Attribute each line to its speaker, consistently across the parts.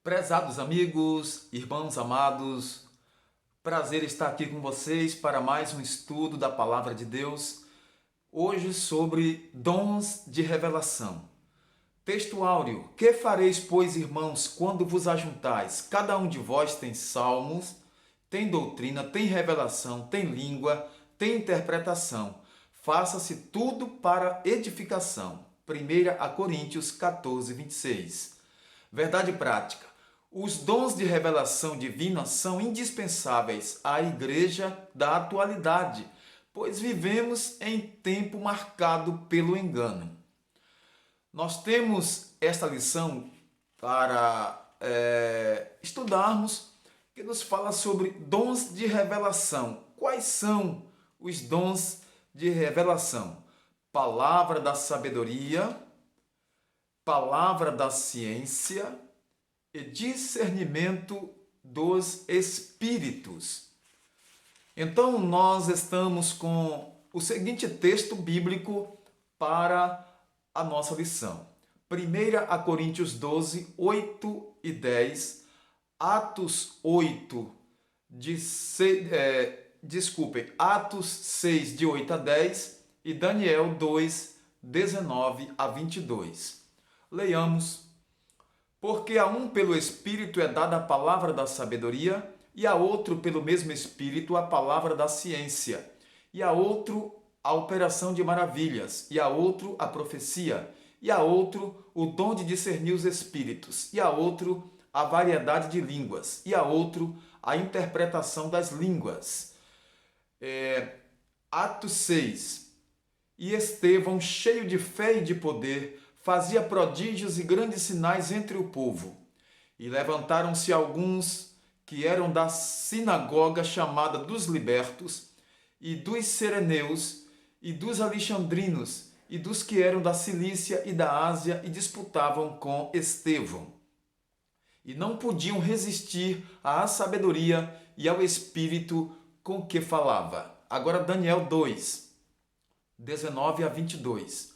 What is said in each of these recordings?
Speaker 1: Prezados amigos, irmãos amados, prazer estar aqui com vocês para mais um estudo da Palavra de Deus, hoje sobre dons de revelação. Texto áureo: Que fareis, pois, irmãos, quando vos ajuntais? Cada um de vós tem salmos, tem doutrina, tem revelação, tem língua, tem interpretação. Faça-se tudo para edificação. 1 Coríntios 14, 26. Verdade prática. Os dons de revelação divina são indispensáveis à igreja da atualidade, pois vivemos em tempo marcado pelo engano. Nós temos esta lição para estudarmos, que nos fala sobre dons de revelação. Quais são os dons de revelação? Palavra da sabedoria, palavra da ciência e discernimento dos espíritos. Então, nós estamos com o seguinte texto bíblico para a nossa lição. 1 Coríntios 12, 8 e 10, Atos 8, Atos 6, de 8 a 10 e Daniel 2, 19 a 22. Leiamos. Porque a um pelo Espírito é dada a palavra da sabedoria, e a outro pelo mesmo Espírito a palavra da ciência, e a outro a operação de maravilhas, e a outro a profecia, e a outro o dom de discernir os espíritos, e a outro a variedade de línguas, e a outro a interpretação das línguas. Atos 6. E Estevão, cheio de fé e de poder, fazia prodígios e grandes sinais entre o povo. E levantaram-se alguns que eram da sinagoga chamada dos libertos, e dos sereneus, e dos alexandrinos, e dos que eram da Cilícia e da Ásia, e disputavam com Estevão. E não podiam resistir à sabedoria e ao espírito com que falava. Agora Daniel 2, 19 a 22.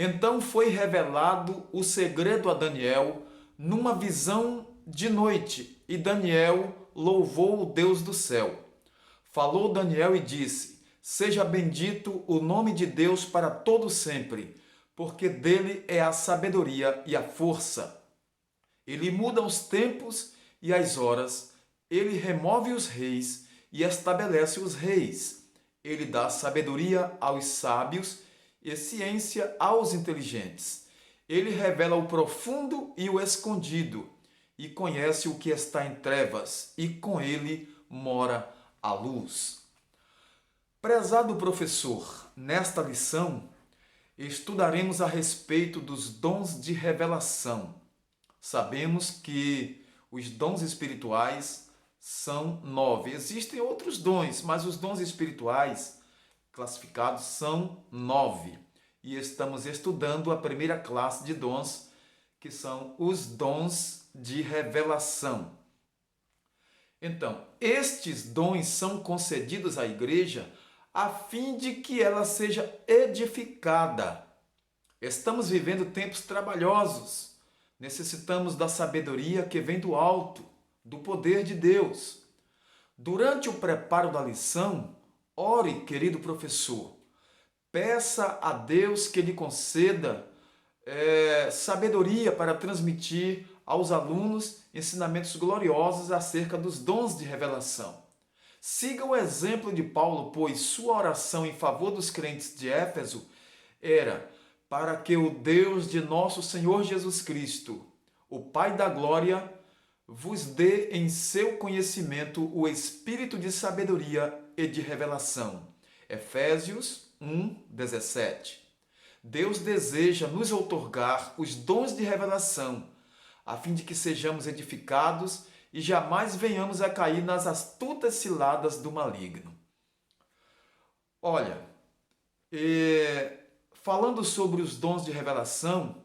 Speaker 1: Então foi revelado o segredo a Daniel numa visão de noite, e Daniel louvou o Deus do céu. Falou Daniel e disse: Seja bendito o nome de Deus para todo sempre, porque dele é a sabedoria e a força. Ele muda os tempos e as horas, ele remove os reis e estabelece os reis. Ele dá sabedoria aos sábios e ciência aos inteligentes. Ele revela o profundo e o escondido, e conhece o que está em trevas, e com ele mora a luz. Prezado professor, nesta lição estudaremos a respeito dos dons de revelação. Sabemos que os dons espirituais são 9. Existem outros dons, mas os dons espirituais classificados são 9. E estamos estudando a primeira classe de dons, que são os dons de revelação. Então, estes dons são concedidos à igreja a fim de que ela seja edificada. Estamos vivendo tempos trabalhosos. Necessitamos da sabedoria que vem do alto, do poder de Deus. Durante o preparo da lição, ore, querido professor. Peça a Deus que lhe conceda sabedoria para transmitir aos alunos ensinamentos gloriosos acerca dos dons de revelação. Siga o exemplo de Paulo, pois sua oração em favor dos crentes de Éfeso era para que o Deus de nosso Senhor Jesus Cristo, o Pai da glória, vos dê em seu conhecimento o espírito de sabedoria e de revelação. Efésios 1, 17. Deus deseja nos outorgar os dons de revelação, a fim de que sejamos edificados e jamais venhamos a cair nas astutas ciladas do maligno. Olha, falando sobre os dons de revelação,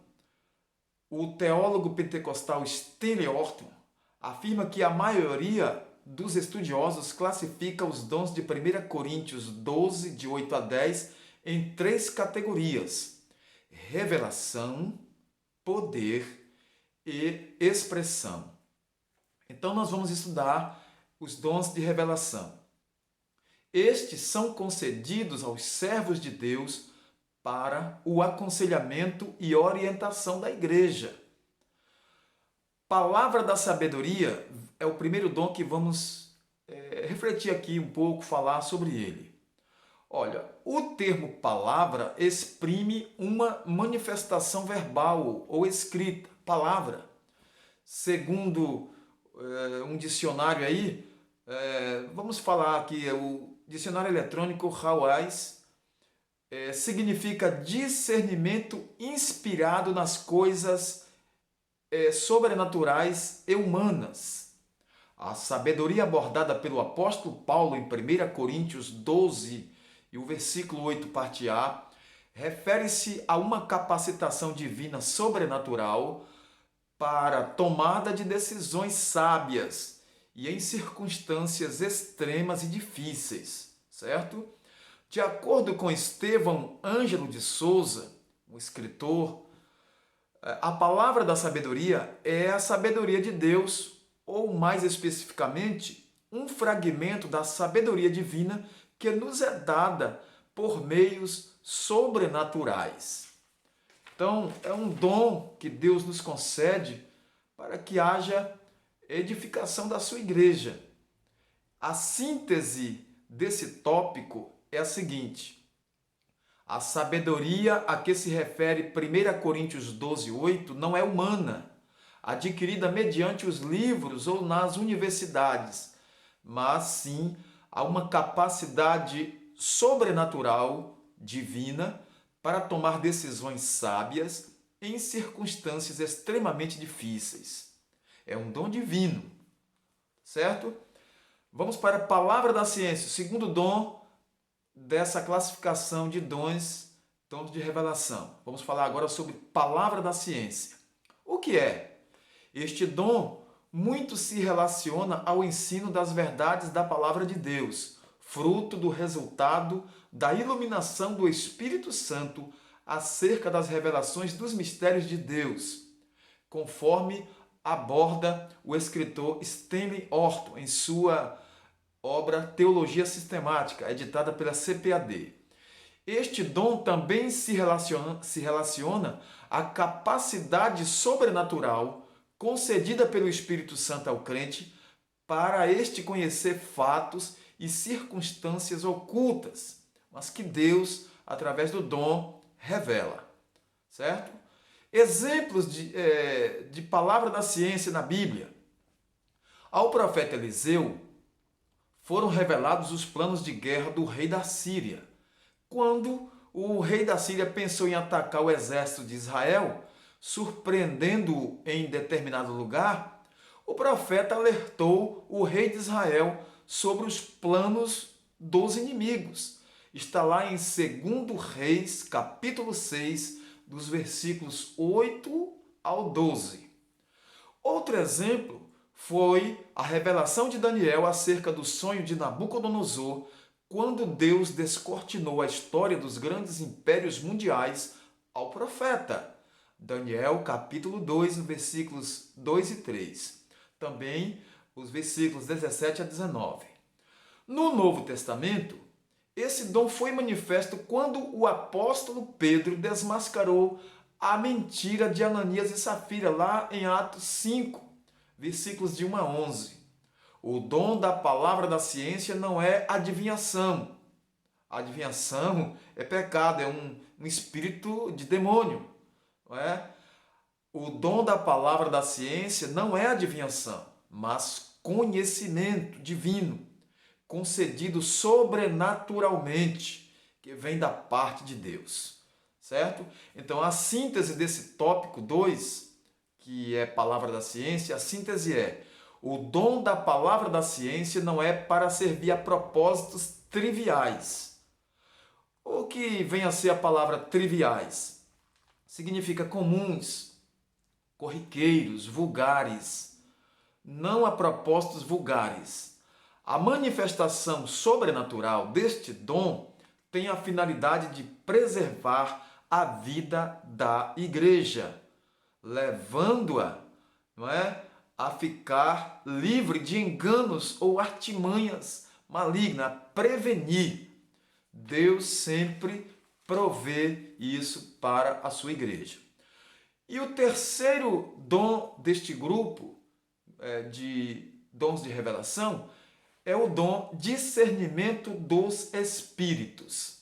Speaker 1: o teólogo pentecostal Stanley Orton afirma que a maioria dos estudiosos classifica os dons de 1 Coríntios 12, de 8 a 10, em 3 categorias: revelação, poder e expressão. Então nós vamos estudar os dons de revelação. Estes são concedidos aos servos de Deus para o aconselhamento e orientação da igreja. Palavra da sabedoria é o primeiro dom que vamos refletir aqui um pouco, falar sobre ele. Olha, o termo palavra exprime uma manifestação verbal ou escrita, palavra. Segundo um dicionário aí, vamos falar aqui, o dicionário eletrônico Hawais, significa discernimento inspirado nas coisas sobrenaturais e humanas. A sabedoria abordada pelo apóstolo Paulo em 1 Coríntios 12 e o versículo 8, parte A, refere-se a uma capacitação divina sobrenatural para tomada de decisões sábias e em circunstâncias extremas e difíceis, certo? De acordo com Estevão Ângelo de Souza, um escritor, a palavra da sabedoria é a sabedoria de Deus, ou mais especificamente, um fragmento da sabedoria divina que nos é dada por meios sobrenaturais. Então, é um dom que Deus nos concede para que haja edificação da sua igreja. A síntese desse tópico é a seguinte: a sabedoria a que se refere 1 Coríntios 12, 8 não é humana, adquirida mediante os livros ou nas universidades, mas sim há uma capacidade sobrenatural, divina, para tomar decisões sábias em circunstâncias extremamente difíceis. É um dom divino, certo? Vamos para a palavra da ciência, o segundo dom dessa classificação de dons de revelação. Vamos falar agora sobre palavra da ciência. O que é? Este dom muito se relaciona ao ensino das verdades da palavra de Deus, fruto do resultado da iluminação do Espírito Santo acerca das revelações dos mistérios de Deus, conforme aborda o escritor Stanley Orton em sua obra Teologia Sistemática, editada pela CPAD. Este dom também se relaciona à capacidade sobrenatural concedida pelo Espírito Santo ao crente para este conhecer fatos e circunstâncias ocultas, mas que Deus, através do dom, revela. Certo? Exemplos de palavra da ciência na Bíblia. Ao profeta Eliseu foram revelados os planos de guerra do rei da Síria. Quando o rei da Síria pensou em atacar o exército de Israel, surpreendendo-o em determinado lugar, o profeta alertou o rei de Israel sobre os planos dos inimigos. Está lá em 2 Reis, capítulo 6, dos versículos 8 ao 12. Outro exemplo foi a revelação de Daniel acerca do sonho de Nabucodonosor, quando Deus descortinou a história dos grandes impérios mundiais ao profeta. Daniel, capítulo 2, versículos 2 e 3. Também os versículos 17 a 19. No Novo Testamento, esse dom foi manifesto quando o apóstolo Pedro desmascarou a mentira de Ananias e Safira, lá em Atos 5, versículos de 1 a 11. O dom da palavra da ciência não é adivinhação. A adivinhação é pecado, é um espírito de demônio. Não é? O dom da palavra da ciência não é adivinhação, mas conhecimento divino, concedido sobrenaturalmente, que vem da parte de Deus. Certo? Então, a síntese desse tópico 2, que é palavra da ciência, a síntese é: o dom da palavra da ciência não é para servir a propósitos triviais. O que vem a ser a palavra triviais? Significa comuns, corriqueiros, vulgares, não a propósitos vulgares. A manifestação sobrenatural deste dom tem a finalidade de preservar a vida da igreja, levando-a, não é, a ficar livre de enganos ou artimanhas malignas, a prevenir. Deus sempre provê isso para a sua igreja. E o terceiro dom deste grupo de dons de revelação é o dom discernimento dos espíritos.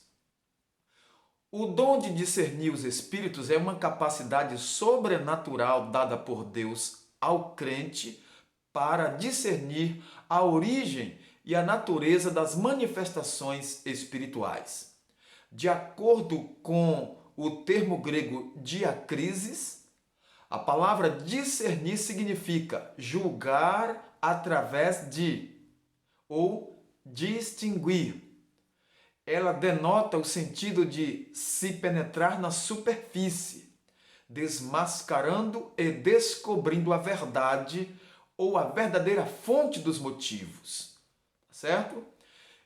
Speaker 1: O dom de discernir os espíritos é uma capacidade sobrenatural dada por Deus ao crente para discernir a origem e a natureza das manifestações espirituais. De acordo com o termo grego diacrisis, a palavra discernir significa julgar através de ou distinguir. Ela denota o sentido de se penetrar na superfície, desmascarando e descobrindo a verdade ou a verdadeira fonte dos motivos. Certo?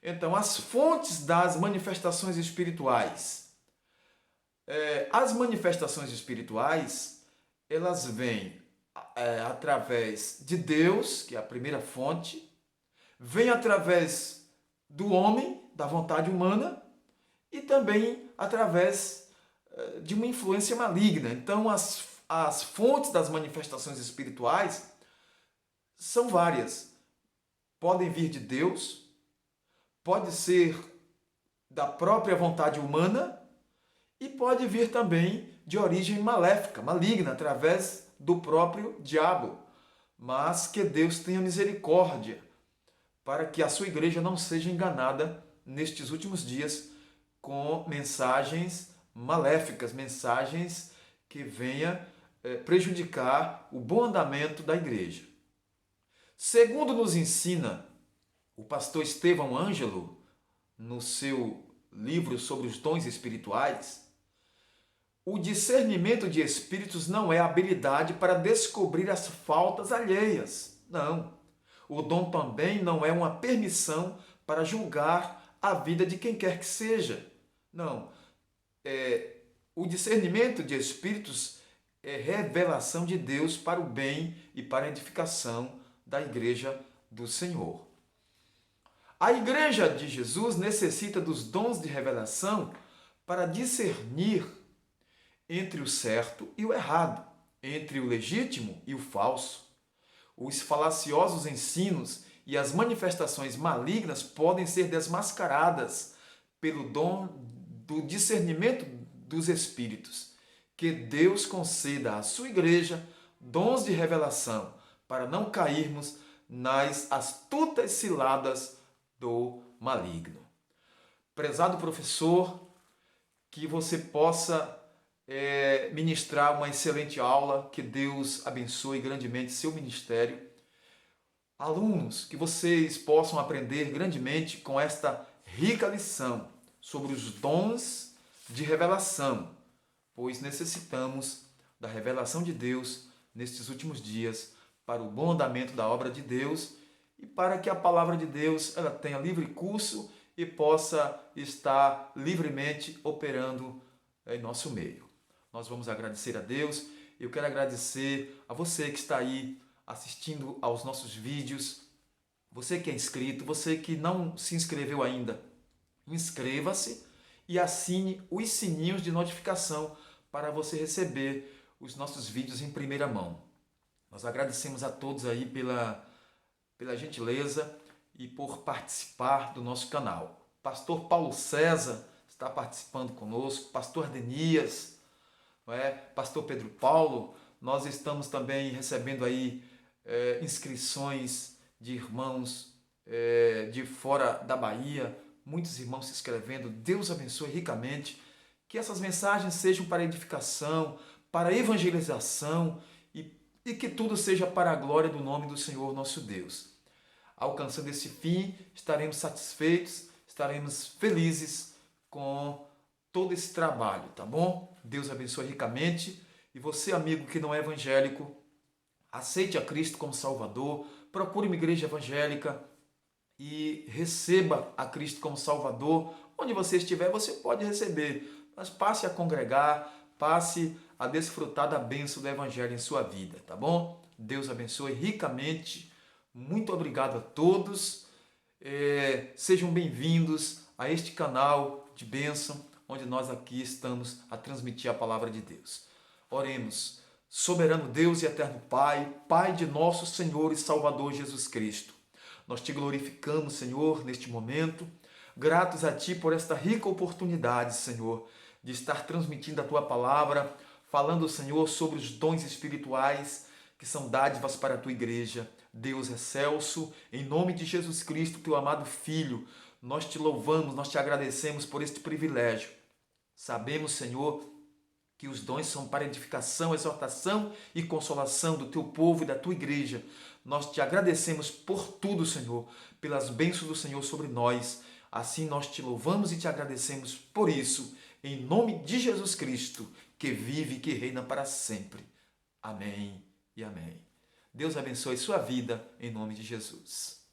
Speaker 1: Então, as fontes das manifestações espirituais. As manifestações espirituais, elas vêm através de Deus, que é a primeira fonte, vem através do homem, da vontade humana, e também através de uma influência maligna. Então, as fontes das manifestações espirituais são várias. Podem vir de Deus, pode ser da própria vontade humana e pode vir também de origem maléfica, maligna, através do próprio diabo. Mas que Deus tenha misericórdia para que a sua igreja não seja enganada nestes últimos dias com mensagens maléficas, mensagens que venham prejudicar o bom andamento da igreja. Segundo nos ensina o pastor Estevão Ângelo, no seu livro sobre os dons espirituais, o discernimento de espíritos não é habilidade para descobrir as faltas alheias. Não. O dom também não é uma permissão para julgar a vida de quem quer que seja. Não. O discernimento de espíritos é revelação de Deus para o bem e para a edificação da igreja do Senhor. A igreja de Jesus necessita dos dons de revelação para discernir entre o certo e o errado, entre o legítimo e o falso. Os falaciosos ensinos e as manifestações malignas podem ser desmascaradas pelo dom do discernimento dos espíritos. Que Deus conceda à sua igreja dons de revelação para não cairmos nas astutas ciladas do maligno. Prezado professor, que você possa ministrar uma excelente aula, que Deus abençoe grandemente seu ministério. Alunos, que vocês possam aprender grandemente com esta rica lição sobre os dons de revelação, pois necessitamos da revelação de Deus nestes últimos dias para o bom andamento da obra de Deus e para que a palavra de Deus ela tenha livre curso e possa estar livremente operando em nosso meio. Nós vamos agradecer a Deus. Eu quero agradecer a você que está aí assistindo aos nossos vídeos, você que é inscrito, você que não se inscreveu ainda, inscreva-se e assine os sininhos de notificação para você receber os nossos vídeos em primeira mão. Nós agradecemos a todos aí pela gentileza e por participar do nosso canal. Pastor Paulo César está participando conosco, Pastor Ardenias, Pastor Pedro Paulo. Nós estamos também recebendo aí inscrições de irmãos de fora da Bahia, muitos irmãos se inscrevendo. Deus abençoe ricamente, que essas mensagens sejam para edificação, para evangelização e que tudo seja para a glória do nome do Senhor nosso Deus. Alcançando esse fim, estaremos satisfeitos, estaremos felizes com todo esse trabalho, tá bom? Deus abençoe ricamente. E você, amigo que não é evangélico, aceite a Cristo como Salvador, procure uma igreja evangélica e receba a Cristo como Salvador. Onde você estiver, você pode receber, mas passe a congregar, passe a desfrutar da bênção do Evangelho em sua vida, tá bom? Deus abençoe ricamente. Muito obrigado a todos. Sejam bem-vindos a este canal de bênção, onde nós aqui estamos a transmitir a palavra de Deus. Oremos. Soberano Deus e eterno Pai, Pai de nosso Senhor e Salvador Jesus Cristo, nós te glorificamos, Senhor, neste momento, gratos a Ti por esta rica oportunidade, Senhor, de estar transmitindo a Tua palavra, falando, Senhor, sobre os dons espirituais que são dádivas para a Tua igreja. Deus excelso, em nome de Jesus Cristo, Teu amado Filho, nós Te louvamos, nós Te agradecemos por este privilégio. Sabemos, Senhor, que os dons são para edificação, exortação e consolação do Teu povo e da Tua igreja. Nós Te agradecemos por tudo, Senhor, pelas bênçãos do Senhor sobre nós. Assim nós Te louvamos e Te agradecemos por isso, em nome de Jesus Cristo, que vive e que reina para sempre. Amém e amém. Deus abençoe sua vida, em nome de Jesus.